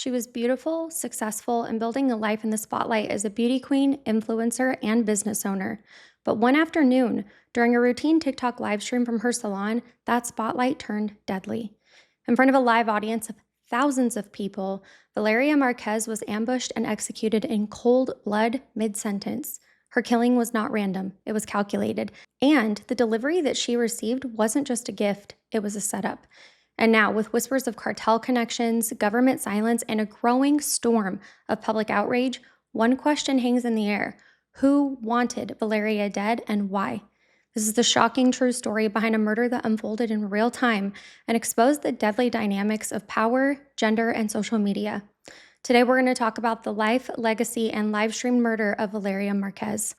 She was beautiful, successful, and building a life in the spotlight as a beauty queen, influencer, and business owner. But one afternoon, during a routine TikTok livestream from her salon, that spotlight turned deadly. In front of a live audience of thousands of people, Valeria Marquez was ambushed and executed in cold blood mid-sentence. Her killing was not random, it was calculated. And the delivery that she received wasn't just a gift, it was a setup. And now, with whispers of cartel connections, government silence, and a growing storm of public outrage, one question hangs in the air. Who wanted Valeria dead and why? This is the shocking true story behind a murder that unfolded in real time and exposed the deadly dynamics of power, gender, and social media. Today, we're going to talk about the life, legacy, and live-streamed murder of Valeria Marquez.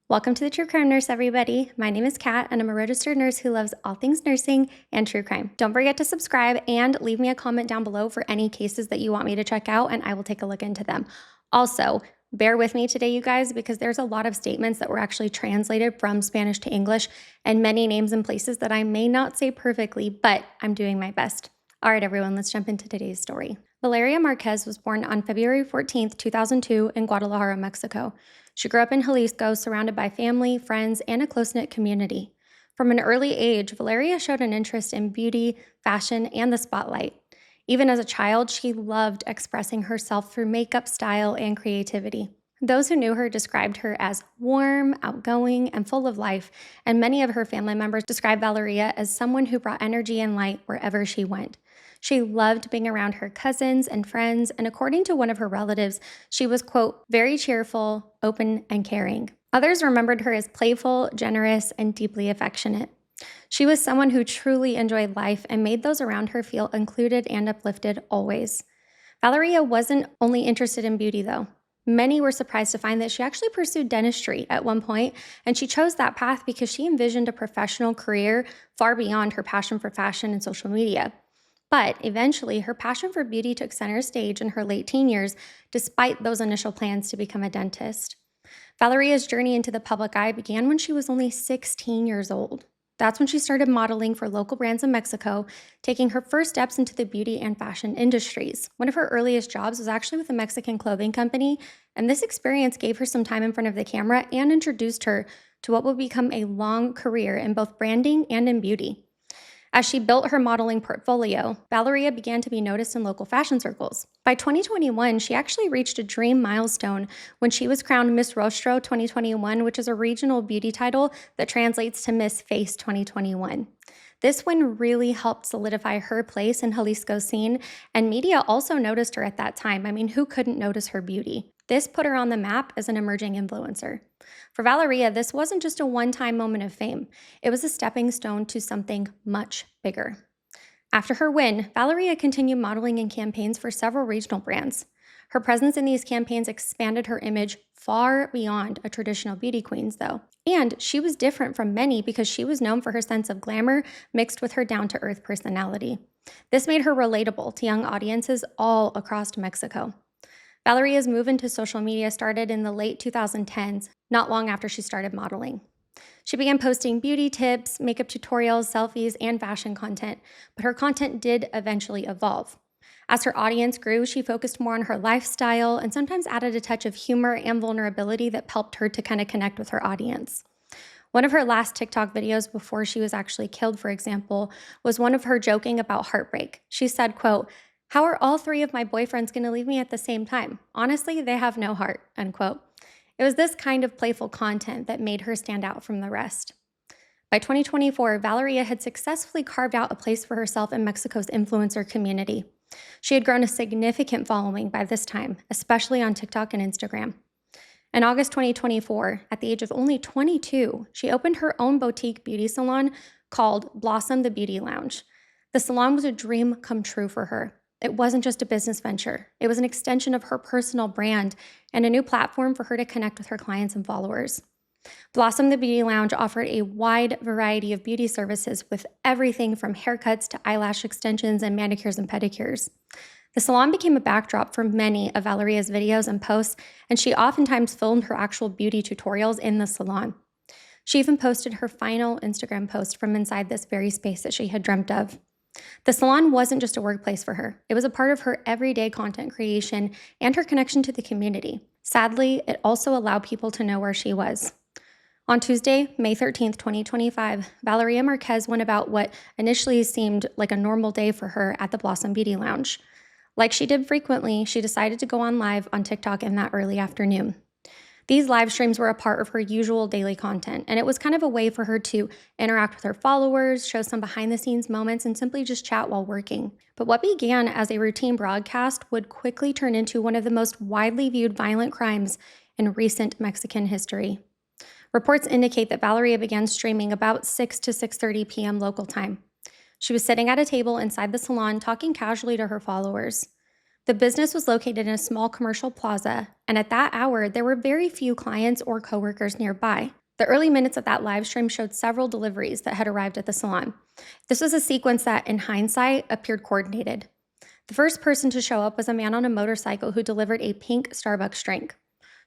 Welcome to the True Crime Nurse, everybody. My name is Kat, and I'm a registered nurse who loves all things nursing and true crime. Don't forget to subscribe and leave me a comment down below for any cases that you want me to check out, and I will take a look into them. Also, bear with me today, you guys, because there's a lot of statements that were actually translated from Spanish to English and many names and places that I may not say perfectly, but I'm doing my best. All right, everyone, let's jump into today's story. Valeria Marquez was born on February 14th, 2002 in Guadalajara, Mexico. She grew up in Jalisco, surrounded by family, friends, and a close-knit community. From an early age, Valeria showed an interest in beauty, fashion, and the spotlight. Even as a child, she loved expressing herself through makeup, style, and creativity. Those who knew her described her as warm, outgoing, and full of life, and many of her family members described Valeria as someone who brought energy and light wherever she went. She loved being around her cousins and friends, and according to one of her relatives, she was, quote, very cheerful, open, and caring. Others remembered her as playful, generous, and deeply affectionate. She was someone who truly enjoyed life and made those around her feel included and uplifted always. Valeria wasn't only interested in beauty, though. Many were surprised to find that she actually pursued dentistry at one point, and she chose that path because she envisioned a professional career far beyond her passion for fashion and social media. But eventually, her passion for beauty took center stage in her late teen years, despite those initial plans to become a dentist. Valeria's journey into the public eye began when she was only 16 years old. That's when she started modeling for local brands in Mexico, taking her first steps into the beauty and fashion industries. One of her earliest jobs was actually with a Mexican clothing company, and this experience gave her some time in front of the camera and introduced her to what would become a long career in both branding and in beauty. As she built her modeling portfolio, Valeria began to be noticed in local fashion circles. By 2021, she actually reached a dream milestone when she was crowned Miss Rostro 2021, which is a regional beauty title that translates to Miss Face 2021. This win really helped solidify her place in Jalisco's scene, and media also noticed her at that time. I mean, who couldn't notice her beauty? This put her on the map as an emerging influencer. For Valeria, this wasn't just a one-time moment of fame. It was a stepping stone to something much bigger. After her win, Valeria continued modeling in campaigns for several regional brands. Her presence in these campaigns expanded her image far beyond a traditional beauty queen's, though. And she was different from many because she was known for her sense of glamour mixed with her down-to-earth personality. This made her relatable to young audiences all across Mexico. Valeria's move into social media started in the late 2010s, not long after she started modeling. She began posting beauty tips, makeup tutorials, selfies, and fashion content, but her content did eventually evolve. As her audience grew, she focused more on her lifestyle and sometimes added a touch of humor and vulnerability that helped her to kind of connect with her audience. One of her last TikTok videos before she was actually killed, for example, was one of her joking about heartbreak. She said, quote, "How are all three of my boyfriends going to leave me at the same time? Honestly, they have no heart," unquote. It was this kind of playful content that made her stand out from the rest. By 2024, Valeria had successfully carved out a place for herself in Mexico's influencer community. She had grown a significant following by this time, especially on TikTok and Instagram. In August 2024, at the age of only 22, she opened her own boutique beauty salon called Blossom the Beauty Lounge. The salon was a dream come true for her. It wasn't just a business venture. It was an extension of her personal brand and a new platform for her to connect with her clients and followers. Blossom the Beauty Lounge offered a wide variety of beauty services with everything from haircuts to eyelash extensions and manicures and pedicures. The salon became a backdrop for many of Valeria's videos and posts, and she oftentimes filmed her actual beauty tutorials in the salon. She even posted her final Instagram post from inside this very space that she had dreamt of. The salon wasn't just a workplace for her. It was a part of her everyday content creation and her connection to the community. Sadly, it also allowed people to know where she was. On Tuesday, May 13th, 2025, Valeria Marquez went about what initially seemed like a normal day for her at the Blossom Beauty Lounge. Like she did frequently, she decided to go on live on TikTok in that early afternoon. These live streams were a part of her usual daily content, and it was kind of a way for her to interact with her followers, show some behind-the-scenes moments, and simply just chat while working. But what began as a routine broadcast would quickly turn into one of the most widely viewed violent crimes in recent Mexican history. Reports indicate that Valeria began streaming about 6 to 6:30 p.m. local time. She was sitting at a table inside the salon talking casually to her followers. The business was located in a small commercial plaza, and at that hour, there were very few clients or coworkers nearby. The early minutes of that live stream showed several deliveries that had arrived at the salon. This was a sequence that, in hindsight, appeared coordinated. The first person to show up was a man on a motorcycle who delivered a pink Starbucks drink.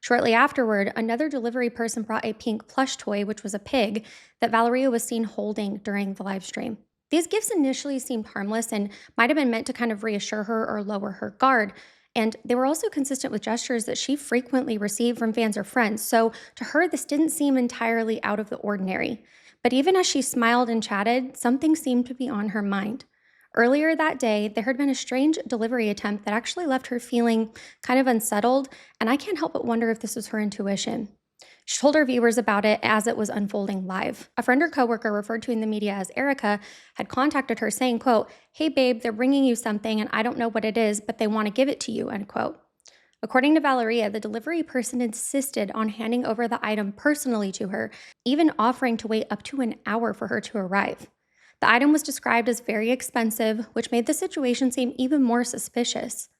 Shortly afterward, another delivery person brought a pink plush toy, which was a pig, that Valeria was seen holding during the live stream. These gifts initially seemed harmless and might have been meant to kind of reassure her or lower her guard, and they were also consistent with gestures that she frequently received from fans or friends, so to her this didn't seem entirely out of the ordinary. But even as she smiled and chatted, something seemed to be on her mind. Earlier that day, there had been a strange delivery attempt that actually left her feeling kind of unsettled, and I can't help but wonder if this was her intuition. She told her viewers about it as it was unfolding live. A friend or coworker referred to in the media as Erica had contacted her saying, quote, "Hey babe, they're bringing you something and I don't know what it is, but they want to give it to you," end quote. According to Valeria, the delivery person insisted on handing over the item personally to her, even offering to wait up to an hour for her to arrive. The item was described as very expensive, which made the situation seem even more suspicious.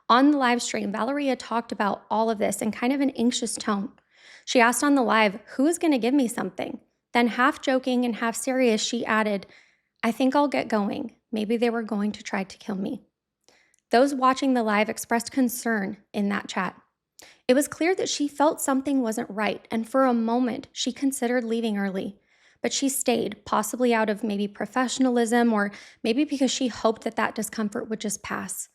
On the live stream, Valeria talked about all of this in kind of an anxious tone. She asked on the live, "Who is going to give me something?" Then half joking and half serious, she added, "I think I'll get going. Maybe they were going to try to kill me." Those watching the live expressed concern in that chat. It was clear that she felt something wasn't right, and for a moment, she considered leaving early. But she stayed, possibly out of maybe professionalism or maybe because she hoped that that discomfort would just pass.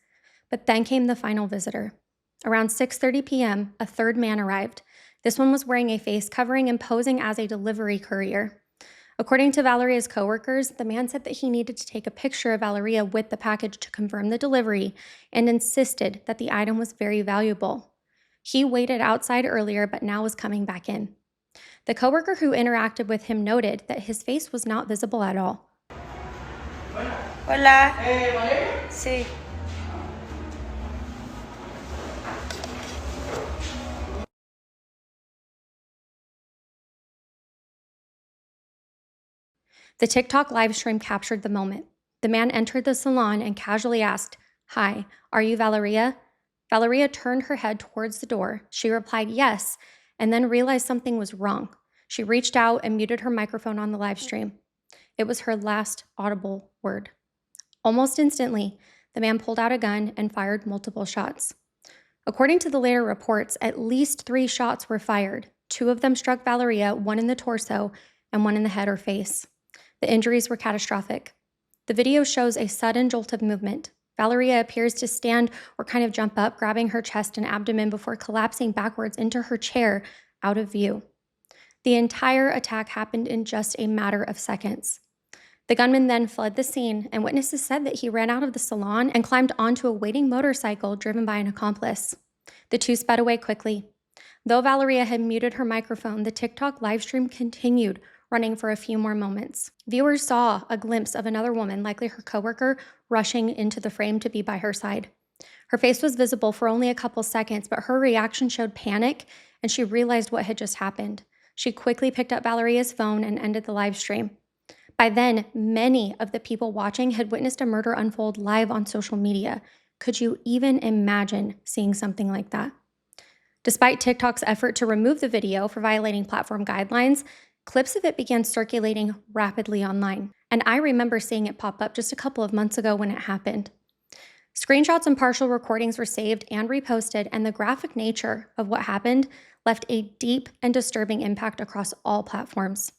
But then came the final visitor. Around 6:30 p.m., a third man arrived. This one was wearing a face covering and posing as a delivery courier. According to Valeria's coworkers, the man said that he needed to take a picture of Valeria with the package to confirm the delivery and insisted that the item was very valuable. He waited outside earlier but now was coming back in. The coworker who interacted with him noted that his face was not visible at all. Hola. ¿Valeria? Sí. The TikTok live stream captured the moment. The man entered the salon and casually asked, "Hi, are you Valeria?" Valeria turned her head towards the door. She replied yes, and then realized something was wrong. She reached out and muted her microphone on the live stream. It was her last audible word. Almost instantly, the man pulled out a gun and fired multiple shots. According to the later reports, at least 3 shots were fired. 2 of them struck Valeria, one in the torso and one in the head or face. The injuries were catastrophic. The video shows a sudden jolt of movement. Valeria appears to stand or kind of jump up, grabbing her chest and abdomen before collapsing backwards into her chair, out of view. The entire attack happened in just a matter of seconds. The gunman then fled the scene, and witnesses said that he ran out of the salon and climbed onto a waiting motorcycle driven by an accomplice. The two sped away quickly. Though Valeria had muted her microphone, the TikTok livestream continued, running for a few more moments. Viewers saw a glimpse of another woman, likely her coworker, rushing into the frame to be by her side. Her face was visible for only a couple seconds, but her reaction showed panic, and she realized what had just happened. She quickly picked up Valeria's phone and ended the live stream. By then, many of the people watching had witnessed a murder unfold live on social media. Could you even imagine seeing something like that? Despite TikTok's effort to remove the video for violating platform guidelines, clips of it began circulating rapidly online, and I remember seeing it pop up just a couple of months ago when it happened. Screenshots and partial recordings were saved and reposted, and the graphic nature of what happened left a deep and disturbing impact across all platforms.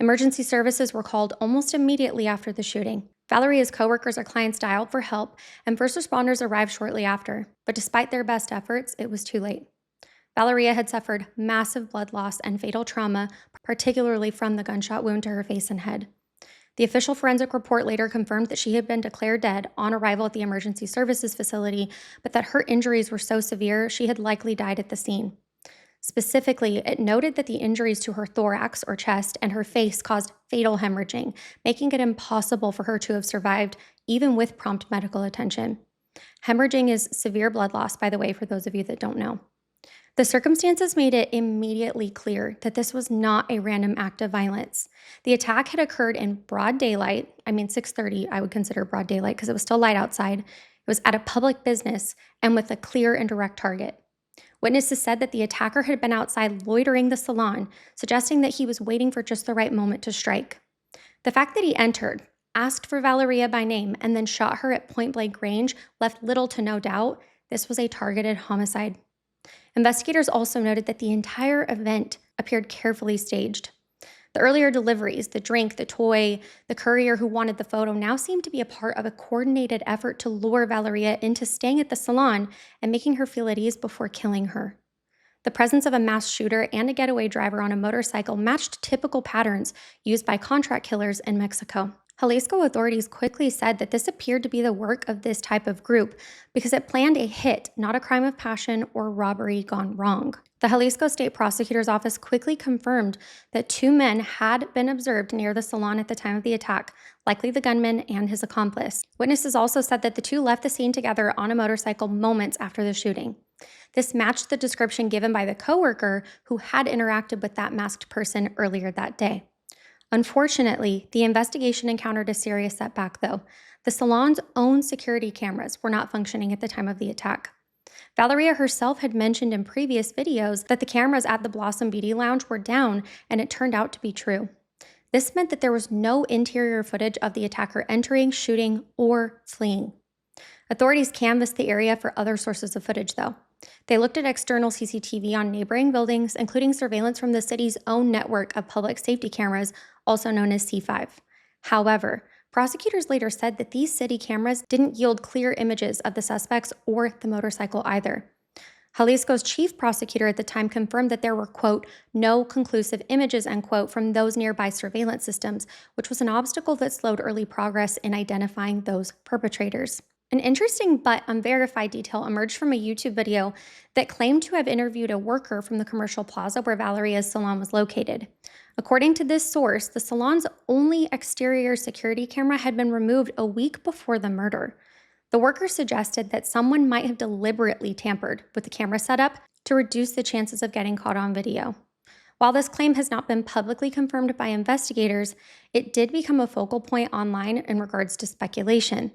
Emergency services were called almost immediately after the shooting. Valeria's coworkers or clients dialed for help, and first responders arrived shortly after. But despite their best efforts, it was too late. Valeria had suffered massive blood loss and fatal trauma, particularly from the gunshot wound to her face and head. The official forensic report later confirmed that she had been declared dead on arrival at the emergency services facility, but that her injuries were so severe she had likely died at the scene. Specifically, it noted that the injuries to her thorax or chest and her face caused fatal hemorrhaging, making it impossible for her to have survived even with prompt medical attention. Hemorrhaging is severe blood loss, by the way, for those of you that don't know. The circumstances made it immediately clear that this was not a random act of violence. The attack had occurred in broad daylight. 6:30 I would consider broad daylight because it was still light outside. It was at a public business and with a clear and direct target. Witnesses said that the attacker had been outside loitering the salon, suggesting that he was waiting for just the right moment to strike. The fact that he entered, asked for Valeria by name, and then shot her at point-blank range left little to no doubt this was a targeted homicide. Investigators also noted that the entire event appeared carefully staged. The earlier deliveries, the drink, the toy, the courier who wanted the photo now seemed to be a part of a coordinated effort to lure Valeria into staying at the salon and making her feel at ease before killing her. The presence of a masked shooter and a getaway driver on a motorcycle matched typical patterns used by contract killers in Mexico. Jalisco authorities quickly said that this appeared to be the work of this type of group because it planned a hit, not a crime of passion or robbery gone wrong. The Jalisco State Prosecutor's Office quickly confirmed that 2 men had been observed near the salon at the time of the attack, likely the gunman and his accomplice. Witnesses also said that the 2 left the scene together on a motorcycle moments after the shooting. This matched the description given by the coworker who had interacted with that masked person earlier that day. Unfortunately, the investigation encountered a serious setback, though. The salon's own security cameras were not functioning at the time of the attack. Valeria herself had mentioned in previous videos that the cameras at the Blossom Beauty Lounge were down, and it turned out to be true. This meant that there was no interior footage of the attacker entering, shooting, or fleeing. Authorities canvassed the area for other sources of footage, though. They looked at external CCTV on neighboring buildings, including surveillance from the city's own network of public safety cameras, also known as C5. However, prosecutors later said that these city cameras didn't yield clear images of the suspects or the motorcycle either. Jalisco's chief prosecutor at the time confirmed that there were, quote, no conclusive images, end quote, from those nearby surveillance systems, which was an obstacle that slowed early progress in identifying those perpetrators. An interesting but unverified detail emerged from a YouTube video that claimed to have interviewed a worker from the commercial plaza where Valeria's salon was located. According to this source, the salon's only exterior security camera had been removed a week before the murder. The worker suggested that someone might have deliberately tampered with the camera setup to reduce the chances of getting caught on video. While this claim has not been publicly confirmed by investigators, it did become a focal point online in regards to speculation.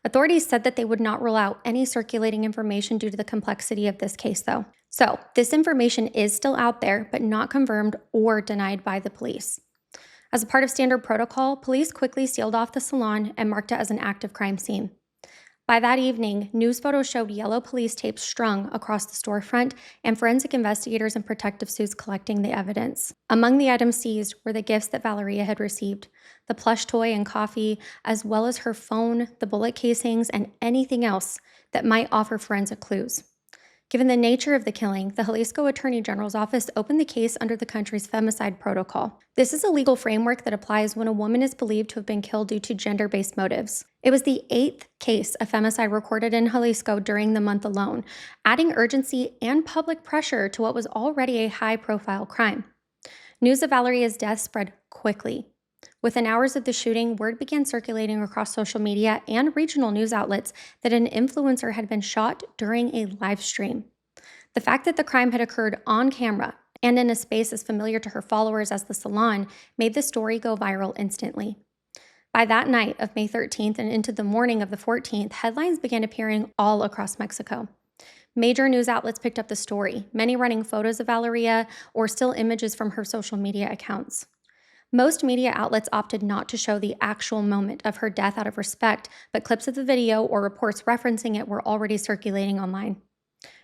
Authorities said that they would not rule out any circulating information due to the complexity of this case, though. So, this information is still out there, but not confirmed or denied by the police. As a part of standard protocol, police quickly sealed off the salon and marked it as an active crime scene. By that evening, news photos showed yellow police tape strung across the storefront and forensic investigators in protective suits collecting the evidence. Among the items seized were the gifts that Valeria had received, the plush toy and coffee, as well as her phone, the bullet casings, and anything else that might offer forensic clues. Given the nature of the killing, the Jalisco Attorney General's office opened the case under the country's Femicide protocol. This is a legal framework that applies when a woman is believed to have been killed due to gender-based motives. It was the 8th case of femicide recorded in Jalisco during the month alone, adding urgency and public pressure to what was already a high-profile crime. News of Valeria's death spread quickly. Within hours of the shooting, word began circulating across social media and regional news outlets that an influencer had been shot during a live stream. The fact that the crime had occurred on camera and in a space as familiar to her followers as the salon made the story go viral instantly. By that night of May 13th and into the morning of the 14th, headlines began appearing all across Mexico. Major news outlets picked up the story, many running photos of Valeria or still images from her social media accounts. Most media outlets opted not to show the actual moment of her death out of respect, but clips of the video or reports referencing it were already circulating online.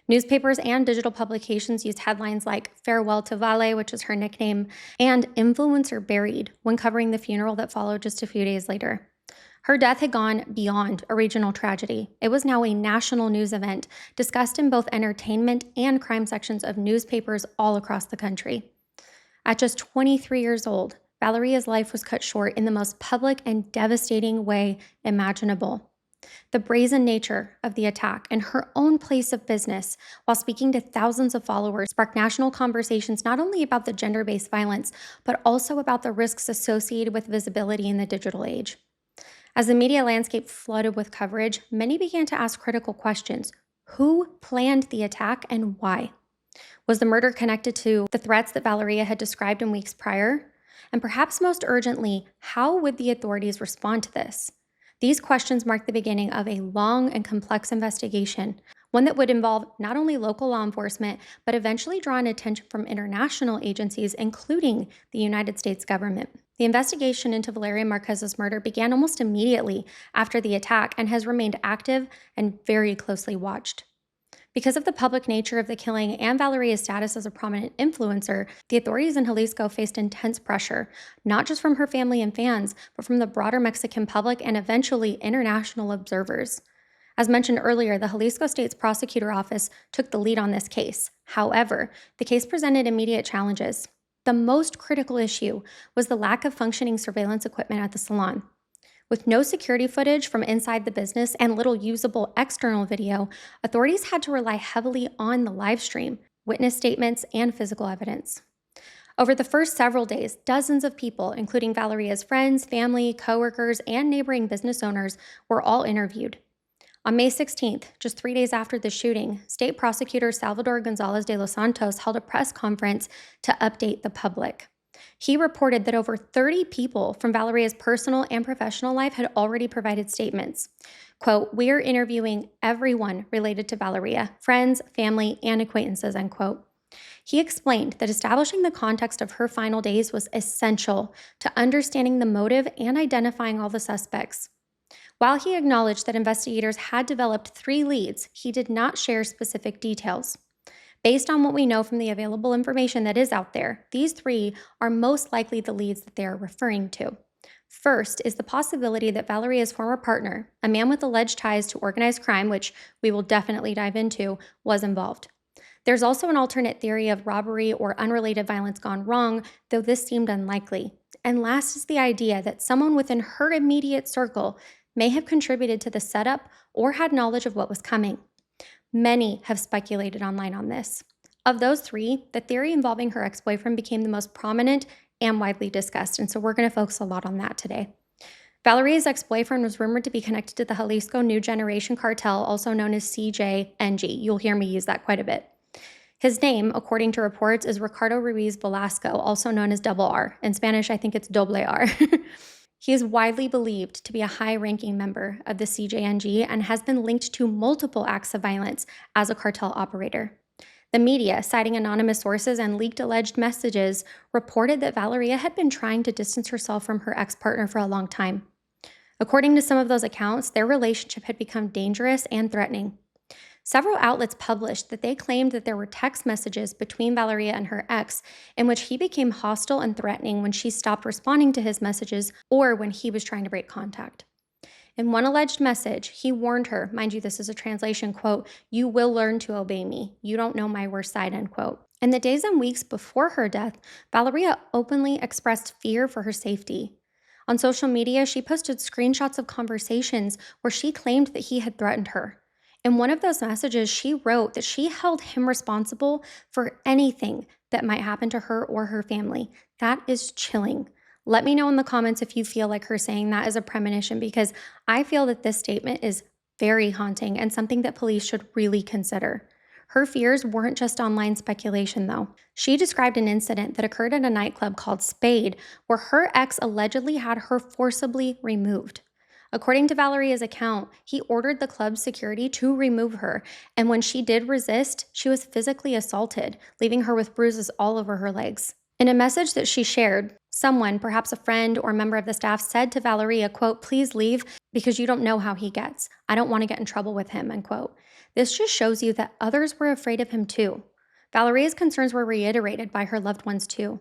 Newspapers and digital publications used headlines like "Farewell to Vale," which is her nickname, and "Influencer Buried" when covering the funeral that followed just a few days later. Her death had gone beyond a regional tragedy. It was now a national news event, discussed in both entertainment and crime sections of newspapers all across the country. At just 23 years old, Valeria's life was cut short in the most public and devastating way imaginable. The brazen nature of the attack and her own place of business, while speaking to thousands of followers, sparked national conversations not only about the gender-based violence, but also about the risks associated with visibility in the digital age. As the media landscape flooded with coverage, many began to ask critical questions. Who planned the attack and why? Was the murder connected to the threats that Valeria had described in weeks prior? And perhaps most urgently, how would the authorities respond to this? These questions mark the beginning of a long and complex investigation, one that would involve not only local law enforcement, but eventually draw in attention from international agencies, including the United States government. The investigation into Valeria Marquez's murder began almost immediately after the attack and has remained active and very closely watched. Because of the public nature of the killing and Valeria's status as a prominent influencer, the authorities in Jalisco faced intense pressure, not just from her family and fans, but from the broader Mexican public and eventually international observers. As mentioned earlier, the Jalisco State's Prosecutor Office took the lead on this case. However, the case presented immediate challenges. The most critical issue was the lack of functioning surveillance equipment at the salon. With no security footage from inside the business and little usable external video, authorities had to rely heavily on the live stream, witness statements, and physical evidence. Over the first several days, dozens of people, including Valeria's friends, family, coworkers, and neighboring business owners, were all interviewed. On May 16th, just 3 days after the shooting, State Prosecutor Salvador Gonzalez de los Santos held a press conference to update the public. He reported that over 30 people from Valeria's personal and professional life had already provided statements. Quote, "We're interviewing everyone related to Valeria, friends, family, and acquaintances," end quote. He explained that establishing the context of her final days was essential to understanding the motive and identifying all the suspects. While he acknowledged that investigators had developed 3 leads, he did not share specific details. Based on what we know from the available information that is out there, these 3 are most likely the leads that they are referring to. First is the possibility that Valeria's former partner, a man with alleged ties to organized crime, which we will definitely dive into, was involved. There's also an alternate theory of robbery or unrelated violence gone wrong, though this seemed unlikely. And last is the idea that someone within her immediate circle may have contributed to the setup or had knowledge of what was coming. Many have speculated online on this. Of those 3, the theory involving her ex-boyfriend became the most prominent and widely discussed, and so we're going to focus a lot on that today. Valeria's ex-boyfriend was rumored to be connected to the Jalisco New Generation cartel, also known as CJNG. You'll hear me use that quite a bit. His name, according to reports, is Ricardo Ruiz Velasco, also known as Double R. In Spanish, I think it's Doble R. He is widely believed to be a high-ranking member of the CJNG and has been linked to multiple acts of violence as a cartel operator. The media, citing anonymous sources and leaked alleged messages, reported that Valeria had been trying to distance herself from her ex-partner for a long time. According to some of those accounts, their relationship had become dangerous and threatening. Several outlets published that they claimed that there were text messages between Valeria and her ex in which he became hostile and threatening when she stopped responding to his messages or when he was trying to break contact. In one alleged message, he warned her, mind you, this is a translation, quote, "You will learn to obey me. You don't know my worst side," end quote. In the days and weeks before her death, Valeria openly expressed fear for her safety. On social media, she posted screenshots of conversations where she claimed that he had threatened her. In one of those messages, she wrote that she held him responsible for anything that might happen to her or her family. That is chilling. Let me know in the comments if you feel like her saying that is a premonition, because I feel that this statement is very haunting and something that police should really consider. Her fears weren't just online speculation, though. She described an incident that occurred at a nightclub called Spade, where her ex allegedly had her forcibly removed. According to Valeria's account, he ordered the club's security to remove her, and when she did resist, she was physically assaulted, leaving her with bruises all over her legs. In a message that she shared, someone, perhaps a friend or member of the staff, said to Valeria, quote, "Please leave because you don't know how he gets. I don't want to get in trouble with him," unquote. This just shows you that others were afraid of him too. Valeria's concerns were reiterated by her loved ones too.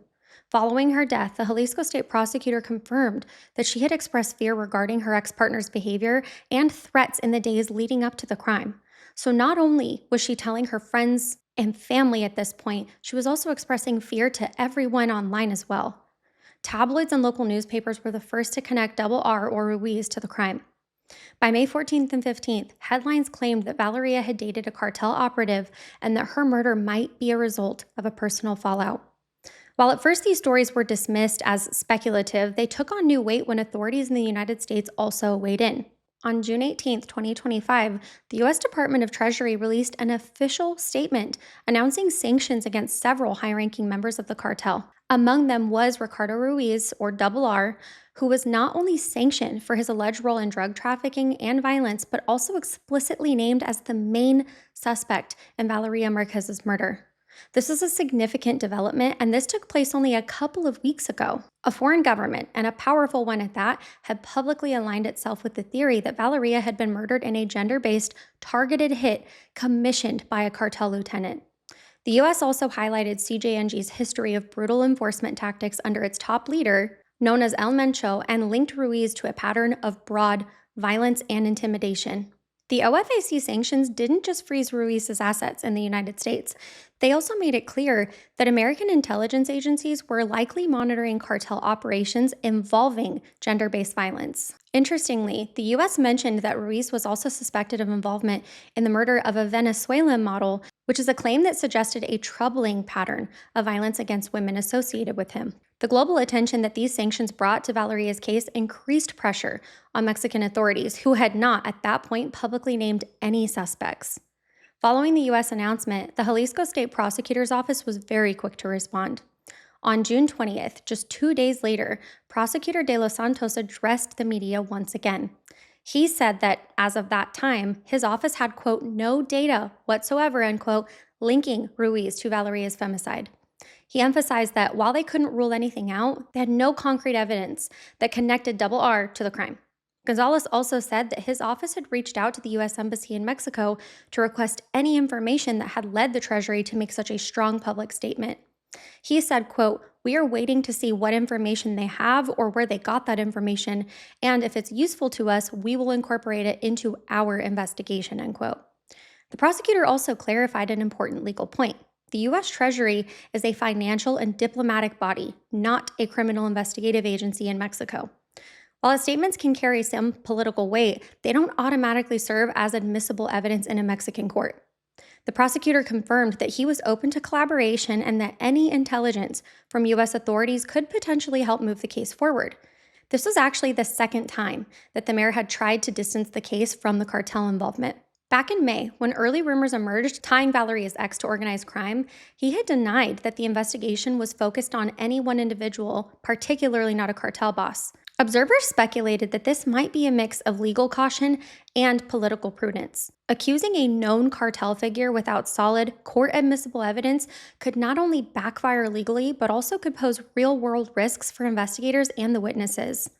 Following her death, the Jalisco state prosecutor confirmed that she had expressed fear regarding her ex-partner's behavior and threats in the days leading up to the crime. So not only was she telling her friends and family at this point, she was also expressing fear to everyone online as well. Tabloids and local newspapers were the first to connect Double R or Ruiz to the crime. By May 14th and 15th, headlines claimed that Valeria had dated a cartel operative and that her murder might be a result of a personal fallout. While at first these stories were dismissed as speculative, they took on new weight when authorities in the United States also weighed in. On June 18, 2025, the U.S. Department of Treasury released an official statement announcing sanctions against several high-ranking members of the cartel. Among them was Ricardo Ruiz, or Double R, who was not only sanctioned for his alleged role in drug trafficking and violence, but also explicitly named as the main suspect in Valeria Marquez's murder. This is a significant development, and this took place only a couple of weeks ago. A foreign government, and a powerful one at that, had publicly aligned itself with the theory that Valeria had been murdered in a gender-based, targeted hit commissioned by a cartel lieutenant. The U.S. also highlighted CJNG's history of brutal enforcement tactics under its top leader, known as El Mencho, and linked Ruiz to a pattern of broad violence and intimidation. The OFAC sanctions didn't just freeze Ruiz's assets in the United States. They also made it clear that American intelligence agencies were likely monitoring cartel operations involving gender-based violence. Interestingly, the U.S. mentioned that Ruiz was also suspected of involvement in the murder of a Venezuelan model, which is a claim that suggested a troubling pattern of violence against women associated with him. The global attention that these sanctions brought to Valeria's case increased pressure on Mexican authorities, who had not, at that point, publicly named any suspects. Following the U.S. announcement, the Jalisco State Prosecutor's Office was very quick to respond. On June 20th, just 2 days later, Prosecutor De Los Santos addressed the media once again. He said that, as of that time, his office had, quote, "no data whatsoever," unquote, linking Ruiz to Valeria's femicide. He emphasized that while they couldn't rule anything out, they had no concrete evidence that connected Double R to the crime. Gonzalez also said that his office had reached out to the U.S. Embassy in Mexico to request any information that had led the Treasury to make such a strong public statement. He said, quote, "we are waiting to see what information they have or where they got that information, and if it's useful to us, we will incorporate it into our investigation," unquote. The prosecutor also clarified an important legal point. The U.S. Treasury is a financial and diplomatic body, not a criminal investigative agency in Mexico. While his statements can carry some political weight, they don't automatically serve as admissible evidence in a Mexican court. The prosecutor confirmed that he was open to collaboration and that any intelligence from U.S. authorities could potentially help move the case forward. This was actually the second time that the mayor had tried to distance the case from the cartel involvement. Back in May, when early rumors emerged tying Valeria's ex to organized crime, he had denied that the investigation was focused on any one individual, particularly not a cartel boss. Observers speculated that this might be a mix of legal caution and political prudence. Accusing a known cartel figure without solid, court-admissible evidence could not only backfire legally, but also could pose real-world risks for investigators and the witnesses.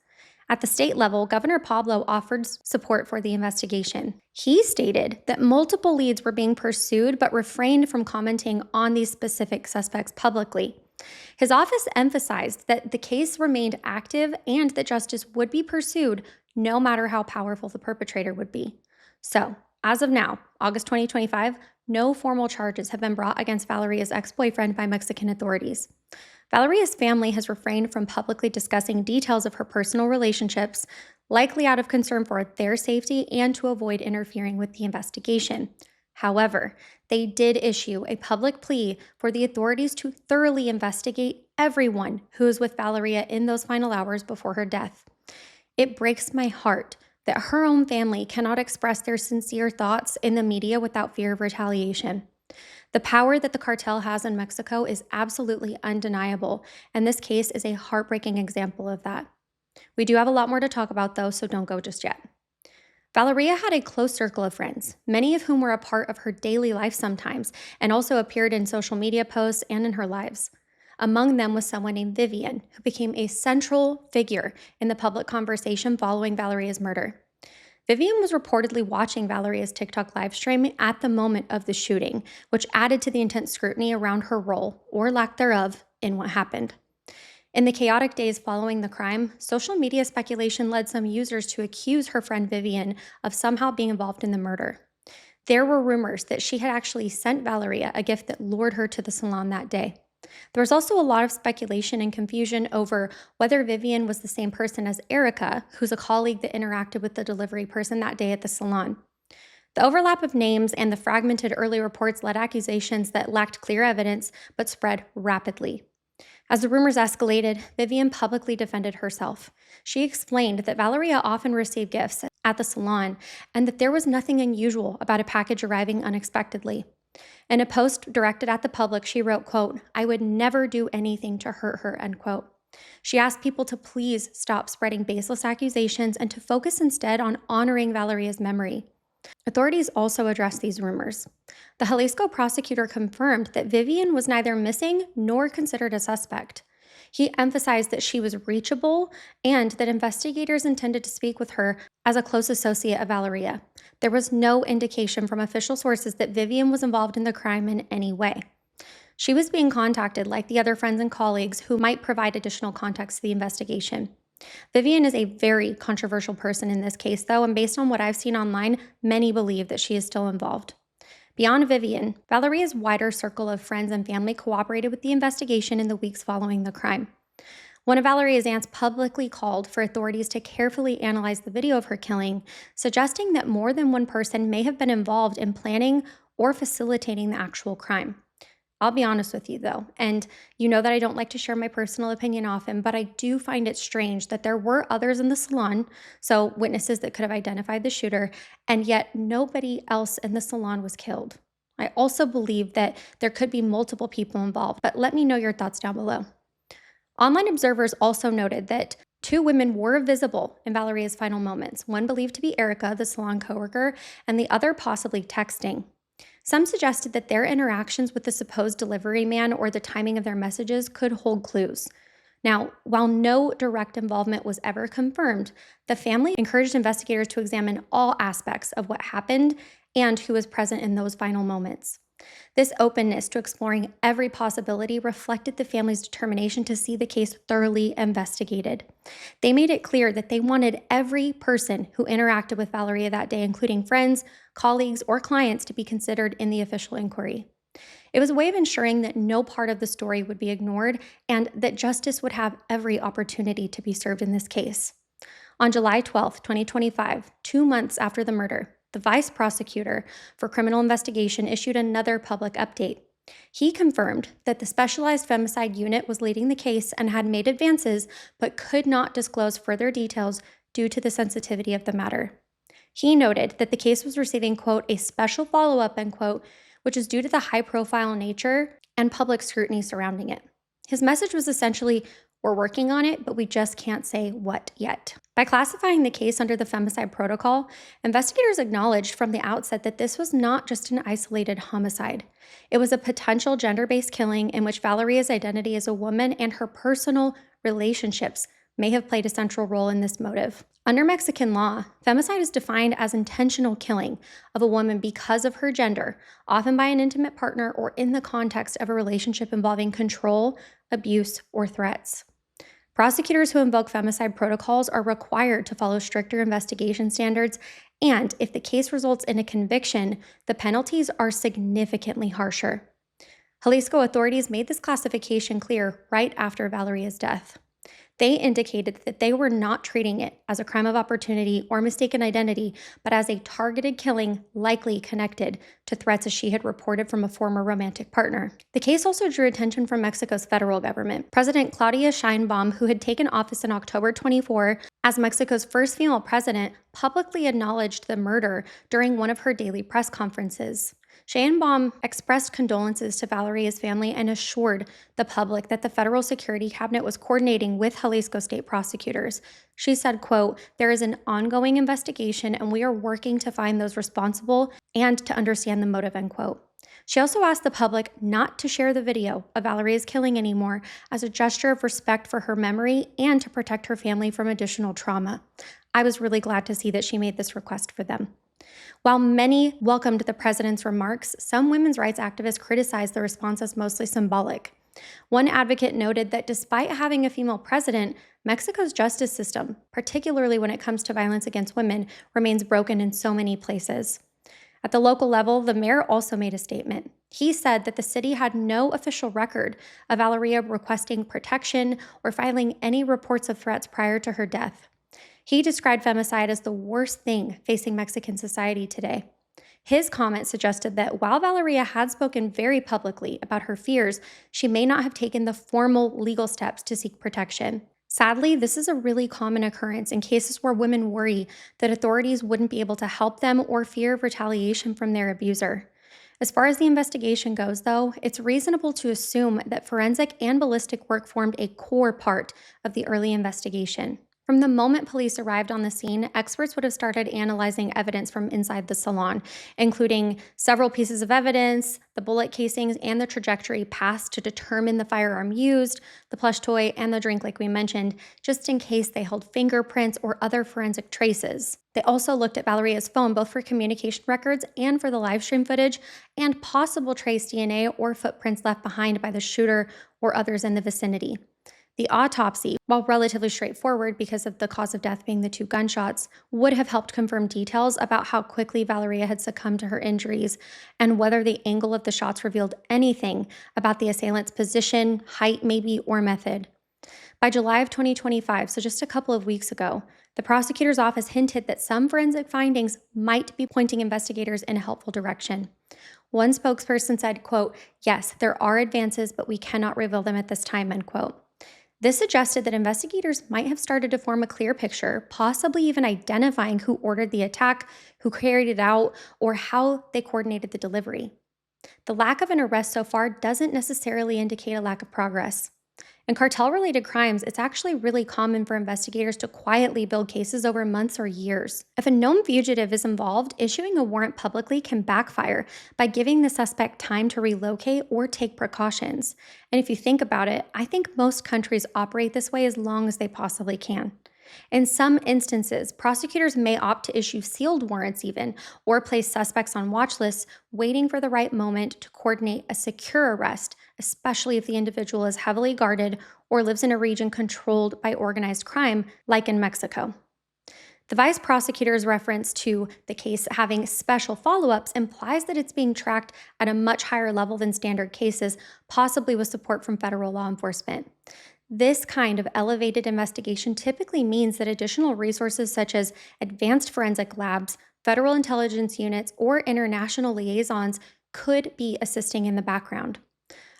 At the state level, Governor Pablo offered support for the investigation. He stated that multiple leads were being pursued but refrained from commenting on these specific suspects publicly. His office emphasized that the case remained active and that justice would be pursued no matter how powerful the perpetrator would be. So, as of now, August 2025, no formal charges have been brought against Valeria's ex-boyfriend by Mexican authorities. Valeria's family has refrained from publicly discussing details of her personal relationships, likely out of concern for their safety and to avoid interfering with the investigation. However, they did issue a public plea for the authorities to thoroughly investigate everyone who was with Valeria in those final hours before her death. It breaks my heart that her own family cannot express their sincere thoughts in the media without fear of retaliation. The power that the cartel has in Mexico is absolutely undeniable, and this case is a heartbreaking example of that. We do have a lot more to talk about, though, so don't go just yet. Valeria had a close circle of friends, many of whom were a part of her daily life sometimes, and also appeared in social media posts and in her lives. Among them was someone named Vivian, who became a central figure in the public conversation following Valeria's murder. Vivian was reportedly watching Valeria's TikTok live stream at the moment of the shooting, which added to the intense scrutiny around her role, or lack thereof, in what happened. In the chaotic days following the crime, social media speculation led some users to accuse her friend Vivian of somehow being involved in the murder. There were rumors that she had actually sent Valeria a gift that lured her to the salon that day. There was also a lot of speculation and confusion over whether Vivian was the same person as Erica, who's a colleague that interacted with the delivery person that day at the salon. The overlap of names and the fragmented early reports led accusations that lacked clear evidence but spread rapidly. As the rumors escalated, Vivian publicly defended herself. She explained that Valeria often received gifts at the salon and that there was nothing unusual about a package arriving unexpectedly. In a post directed at the public, she wrote, quote, "I would never do anything to hurt her," end quote. She asked people to please stop spreading baseless accusations and to focus instead on honoring Valeria's memory. Authorities also addressed these rumors. The Jalisco prosecutor confirmed that Vivian was neither missing nor considered a suspect. He emphasized that she was reachable and that investigators intended to speak with her as a close associate of Valeria. There was no indication from official sources that Vivian was involved in the crime in any way. She was being contacted like the other friends and colleagues who might provide additional context to the investigation. Vivian is a very controversial person in this case, though, and based on what I've seen online, many believe that she is still involved. Beyond Vivian, Valeria's wider circle of friends and family cooperated with the investigation in the weeks following the crime. One of Valeria's aunts publicly called for authorities to carefully analyze the video of her killing, suggesting that more than one person may have been involved in planning or facilitating the actual crime. I'll be honest with you, though, and you know that I don't like to share my personal opinion often, but I do find it strange that there were others in the salon, so witnesses that could have identified the shooter, and yet nobody else in the salon was killed. I also believe that there could be multiple people involved, but let me know your thoughts down below. Online observers also noted that 2 women were visible in Valeria's final moments, one believed to be Erica, the salon coworker, and the other possibly texting. Some suggested that their interactions with the supposed delivery man or the timing of their messages could hold clues. Now, while no direct involvement was ever confirmed, the family encouraged investigators to examine all aspects of what happened and who was present in those final moments. This openness to exploring every possibility reflected the family's determination to see the case thoroughly investigated. They made it clear that they wanted every person who interacted with Valeria that day, including friends, colleagues, or clients, to be considered in the official inquiry. It was a way of ensuring that no part of the story would be ignored and that justice would have every opportunity to be served in this case. On July 12, 2025, 2 months after the murder, the vice prosecutor for criminal investigation issued another public update. He confirmed that the specialized femicide unit was leading the case and had made advances, but could not disclose further details due to the sensitivity of the matter. He noted that the case was receiving, quote, "a special follow-up," end quote, which is due to the high-profile nature and public scrutiny surrounding it. His message was essentially, "We're working on it, but we just can't say what yet." By classifying the case under the Femicide protocol, investigators acknowledged from the outset that this was not just an isolated homicide. It was a potential gender-based killing in which Valeria's identity as a woman and her personal relationships may have played a central role in this motive. Under Mexican law, femicide is defined as intentional killing of a woman because of her gender, often by an intimate partner or in the context of a relationship involving control, abuse, or threats. Prosecutors who invoke femicide protocols are required to follow stricter investigation standards, and if the case results in a conviction, the penalties are significantly harsher. Jalisco authorities made this classification clear right after Valeria's death. They indicated that they were not treating it as a crime of opportunity or mistaken identity, but as a targeted killing likely connected to threats as she had reported from a former romantic partner. The case also drew attention from Mexico's federal government. President Claudia Sheinbaum, who had taken office in October 24 as Mexico's first female president, publicly acknowledged the murder during one of her daily press conferences. Sheinbaum expressed condolences to Valeria's family and assured the public that the federal security cabinet was coordinating with Jalisco state prosecutors. She said, quote, "There is an ongoing investigation and we are working to find those responsible and to understand the motive," end quote. She also asked the public not to share the video of Valeria's killing anymore as a gesture of respect for her memory and to protect her family from additional trauma. I was really glad to see that she made this request for them. While many welcomed the president's remarks, some women's rights activists criticized the response as mostly symbolic. One advocate noted that despite having a female president, Mexico's justice system, particularly when it comes to violence against women, remains broken in so many places. At the local level, the mayor also made a statement. He said that the city had no official record of Valeria requesting protection or filing any reports of threats prior to her death. He described femicide as the worst thing facing Mexican society today. His comment suggested that while Valeria had spoken very publicly about her fears, she may not have taken the formal legal steps to seek protection. Sadly, this is a really common occurrence in cases where women worry that authorities wouldn't be able to help them or fear of retaliation from their abuser. As far as the investigation goes, though, it's reasonable to assume that forensic and ballistic work formed a core part of the early investigation. From the moment police arrived on the scene, experts would have started analyzing evidence from inside the salon, including several pieces of evidence, the bullet casings, and the trajectory passed to determine the firearm used, the plush toy, and the drink like we mentioned, just in case they held fingerprints or other forensic traces. They also looked at Valeria's phone both for communication records and for the live stream footage and possible trace DNA or footprints left behind by the shooter or others in the vicinity. The autopsy, while relatively straightforward because of the cause of death being the 2 gunshots, would have helped confirm details about how quickly Valeria had succumbed to her injuries and whether the angle of the shots revealed anything about the assailant's position, height maybe, or method. By July of 2025, so just a couple of weeks ago, the prosecutor's office hinted that some forensic findings might be pointing investigators in a helpful direction. One spokesperson said, quote, "Yes, there are advances, but we cannot reveal them at this time," end quote. This suggested that investigators might have started to form a clear picture, possibly even identifying who ordered the attack, who carried it out, or how they coordinated the delivery. The lack of an arrest so far doesn't necessarily indicate a lack of progress. In cartel-related crimes, it's actually really common for investigators to quietly build cases over months or years. If a known fugitive is involved, issuing a warrant publicly can backfire by giving the suspect time to relocate or take precautions. And if you think about it, I think most countries operate this way as long as they possibly can. In some instances, prosecutors may opt to issue sealed warrants even, or place suspects on watch lists, waiting for the right moment to coordinate a secure arrest, especially if the individual is heavily guarded or lives in a region controlled by organized crime, like in Mexico. The vice prosecutor's reference to the case having special follow-ups implies that it's being tracked at a much higher level than standard cases, possibly with support from federal law enforcement. This kind of elevated investigation typically means that additional resources such as advanced forensic labs, federal intelligence units, or international liaisons could be assisting in the background.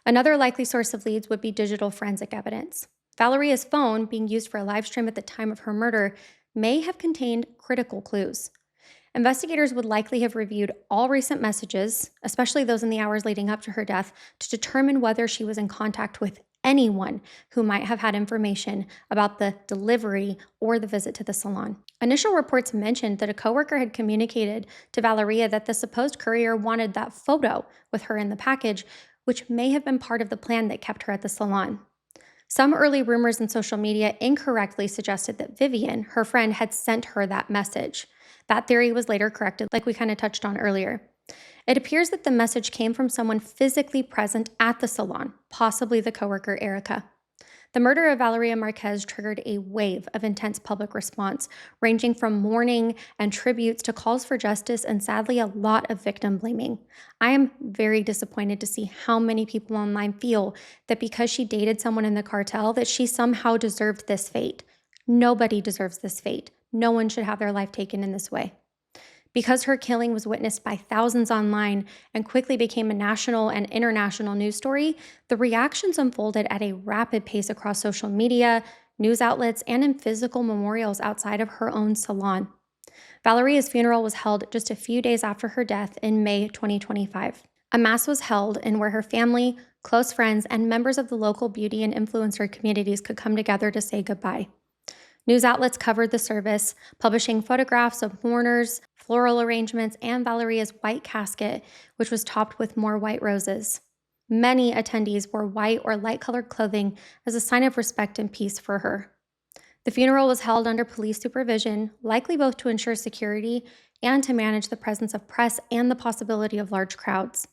Another likely source of leads would be digital forensic evidence. Valeria's phone, being used for a live stream at the time of her murder, may have contained critical clues. Investigators would likely have reviewed all recent messages, especially those in the hours leading up to her death, to determine whether she was in contact with anyone who might have had information about the delivery or the visit to the salon. Initial reports mentioned that a coworker had communicated to Valeria that the supposed courier wanted that photo with her in the package, which may have been part of the plan that kept her at the salon. Some early rumors in social media incorrectly suggested that Vivian, her friend, had sent her that message. That theory was later corrected, like we kind of touched on earlier. It appears that the message came from someone physically present at the salon, possibly the coworker Erica. The murder of Valeria Marquez triggered a wave of intense public response, ranging from mourning and tributes to calls for justice and sadly a lot of victim blaming. I am very disappointed to see how many people online feel that because she dated someone in the cartel that she somehow deserved this fate. Nobody deserves this fate. No one should have their life taken in this way. Because her killing was witnessed by thousands online and quickly became a national and international news story, the reactions unfolded at a rapid pace across social media, news outlets, and in physical memorials outside of her own salon. Valeria's funeral was held just a few days after her death in May 2025. A mass was held in where her family, close friends, and members of the local beauty and influencer communities could come together to say goodbye. News outlets covered the service, publishing photographs of mourners, floral arrangements, and Valeria's white casket, which was topped with more white roses. Many attendees wore white or light-colored clothing as a sign of respect and peace for her. The funeral was held under police supervision, likely both to ensure security and to manage the presence of press and the possibility of large crowds.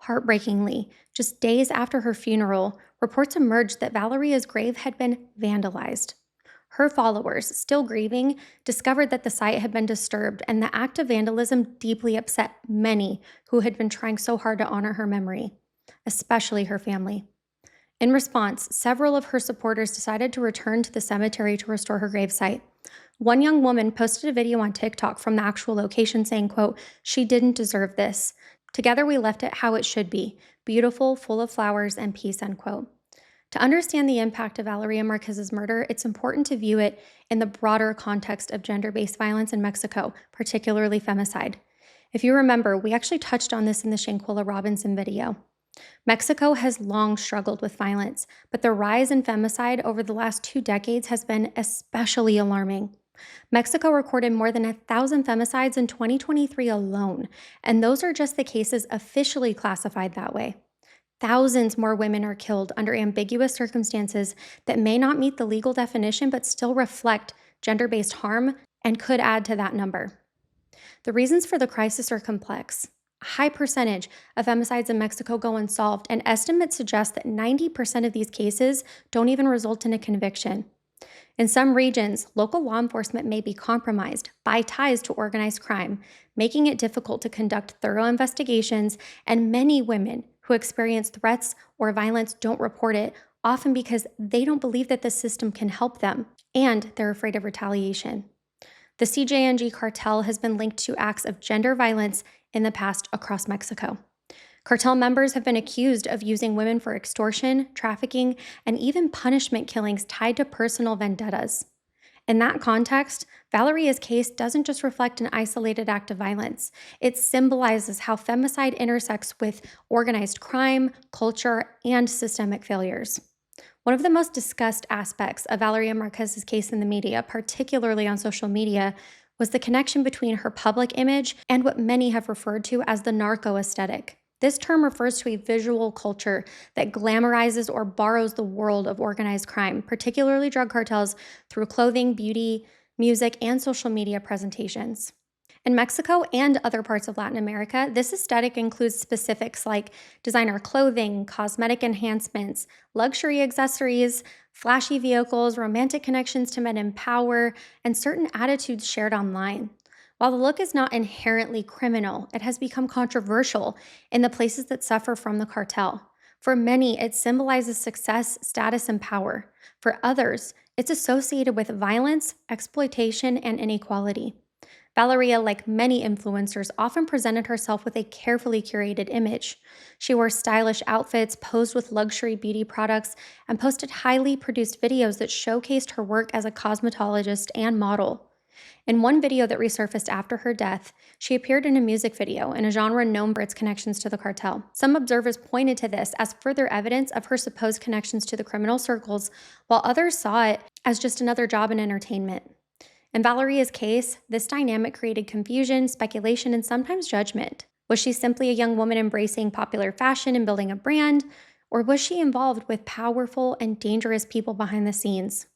Heartbreakingly, just days after her funeral, reports emerged that Valeria's grave had been vandalized. Her followers, still grieving, discovered that the site had been disturbed, and the act of vandalism deeply upset many who had been trying so hard to honor her memory, especially her family. In response, several of her supporters decided to return to the cemetery to restore her gravesite. One young woman posted a video on TikTok from the actual location saying, quote, "She didn't deserve this. Together we left it how it should be, beautiful, full of flowers and peace," end quote. To understand the impact of Valeria Marquez's murder, it's important to view it in the broader context of gender-based violence in Mexico, particularly femicide. If you remember, we actually touched on this in the Shanquilla Robinson video. Mexico has long struggled with violence, but the rise in femicide over the last 2 decades has been especially alarming. Mexico recorded more than 1,000 femicides in 2023 alone, and those are just the cases officially classified that way. Thousands more women are killed under ambiguous circumstances that may not meet the legal definition but still reflect gender-based harm and could add to that number. The reasons for the crisis are complex. A high percentage of femicides in Mexico go unsolved, and estimates suggest that 90% of these cases don't even result in a conviction. In some regions, local law enforcement may be compromised by ties to organized crime, making it difficult to conduct thorough investigations, and many women who experience threats or violence don't report it, often because they don't believe that the system can help them, and they're afraid of retaliation. The CJNG cartel has been linked to acts of gender violence in the past across Mexico. Cartel members have been accused of using women for extortion, trafficking, and even punishment killings tied to personal vendettas. In that context, Valeria's case doesn't just reflect an isolated act of violence. It symbolizes how femicide intersects with organized crime, culture, and systemic failures. One of the most discussed aspects of Valeria Marquez's case in the media, particularly on social media, was the connection between her public image and what many have referred to as the narco aesthetic. This term refers to a visual culture that glamorizes or borrows the world of organized crime, particularly drug cartels, through clothing, beauty, music, and social media presentations. In Mexico and other parts of Latin America, this aesthetic includes specifics like designer clothing, cosmetic enhancements, luxury accessories, flashy vehicles, romantic connections to men in power, and certain attitudes shared online. While the look is not inherently criminal, it has become controversial in the places that suffer from the cartel. For many, it symbolizes success, status, and power. For others, it's associated with violence, exploitation, and inequality. Valeria, like many influencers, often presented herself with a carefully curated image. She wore stylish outfits, posed with luxury beauty products, and posted highly produced videos that showcased her work as a cosmetologist and model. In one video that resurfaced after her death, she appeared in a music video in a genre known for its connections to the cartel. Some observers pointed to this as further evidence of her supposed connections to the criminal circles, while others saw it as just another job in entertainment. In Valeria's case, this dynamic created confusion, speculation, and sometimes judgment. Was she simply a young woman embracing popular fashion and building a brand, or was she involved with powerful and dangerous people behind the scenes?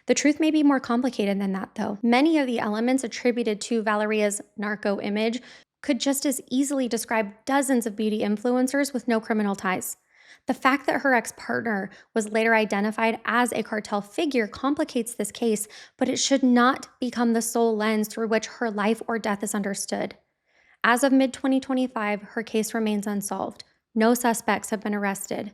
The truth may be more complicated than that, though. Many of the elements attributed to Valeria's narco image could just as easily describe dozens of beauty influencers with no criminal ties. The fact that her ex-partner was later identified as a cartel figure complicates this case, but it should not become the sole lens through which her life or death is understood. As of mid-2025, her case remains unsolved. No suspects have been arrested.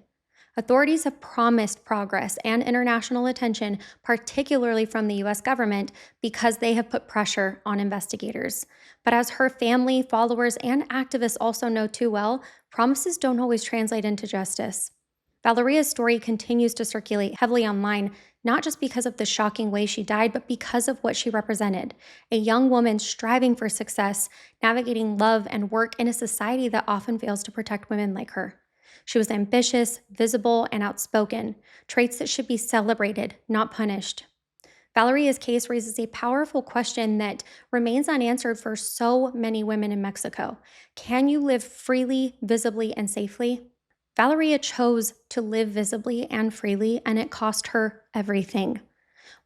Authorities have promised progress and international attention, particularly from the U.S. government, because they have put pressure on investigators. But as her family, followers, and activists also know too well, promises don't always translate into justice. Valeria's story continues to circulate heavily online, not just because of the shocking way she died, but because of what she represented. A young woman striving for success, navigating love and work in a society that often fails to protect women like her. She was ambitious, visible, and outspoken, traits that should be celebrated, not punished. Valeria's case raises a powerful question that remains unanswered for so many women in Mexico. Can you live freely, visibly, and safely? Valeria chose to live visibly and freely, and it cost her everything.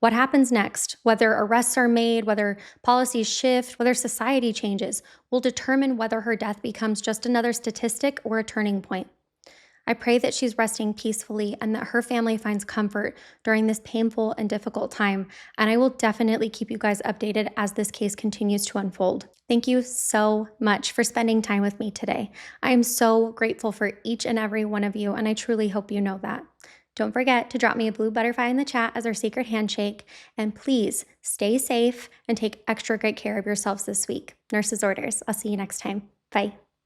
What happens next, whether arrests are made, whether policies shift, whether society changes, will determine whether her death becomes just another statistic or a turning point. I pray that she's resting peacefully and that her family finds comfort during this painful and difficult time. And I will definitely keep you guys updated as this case continues to unfold. Thank you so much for spending time with me today. I am so grateful for each and every one of you, and I truly hope you know that. Don't forget to drop me a blue butterfly in the chat as our secret handshake. And please stay safe and take extra great care of yourselves this week. Nurse's orders. I'll see you next time. Bye.